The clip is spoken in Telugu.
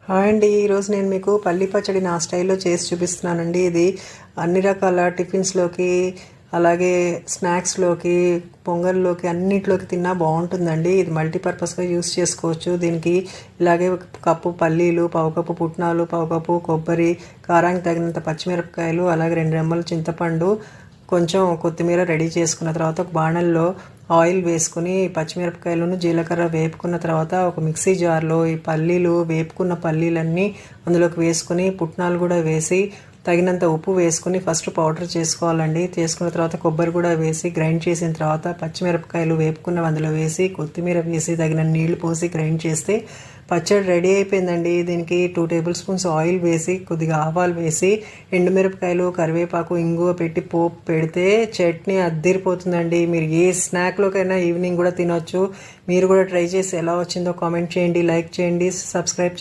హాయ్ అండి. ఈరోజు నేను మీకు పల్లి పచ్చడి నా స్టైల్లో చేసి చూపిస్తున్నానండి. ఇది అన్ని రకాల టిఫిన్స్లోకి, అలాగే స్నాక్స్లోకి, పొంగల్లోకి అన్నిట్లోకి తిన్నా బాగుంటుందండి. ఇది మల్టీపర్పస్గా యూస్ చేసుకోవచ్చు. దీనికి ఇలాగే ఒక కప్పు పల్లీలు, పావు కప్పు పుట్నాలు, పావు కప్పు కొబ్బరి, కారానికి తగినంత పచ్చిమిరపకాయలు, అలాగే 2 రెమ్మలు చింతపండు, కొంచెం కొత్తిమీర రెడీ చేసుకున్న తర్వాత ఒక బాణల్లో ఆయిల్ వేసుకుని పచ్చిమిరపకాయలను జీలకర్ర వేపుకున్న తర్వాత ఒక మిక్సీ జార్లో ఈ పల్లీలు, వేపుకున్న పల్లీలన్నీ అందులోకి వేసుకుని పుట్నాలు కూడా వేసి తగినంత ఉప్పు వేసుకుని ఫస్ట్ పౌడర్ చేసుకోవాలండి. చేసుకున్న తర్వాత కొబ్బరి కూడా వేసి గ్రైండ్ చేసిన తర్వాత పచ్చిమిరపకాయలు వేపుకున్నవి అందులో వేసి కొత్తిమీర వేసి తగిన నీళ్లు పోసి గ్రైండ్ చేస్తే పచ్చడి రెడీ అయిపోయిందండి. దీనికి 2 టేబుల్ స్పూన్స్ ఆయిల్ వేసి కొద్దిగా ఆవాలు వేసి ఎండుమిరపకాయలు, కరివేపాకు, ఇంగువ పెట్టి పోపు పెడితే చట్నీ అద్దిరిపోతుందండి. మీరు ఏ స్నాక్లోకైనా ఈవినింగ్ కూడా తినొచ్చు. మీరు కూడా ట్రై చేసి ఎలా వచ్చిందో కామెంట్ చేయండి, లైక్ చేయండి, సబ్స్క్రైబ్ చేయండి.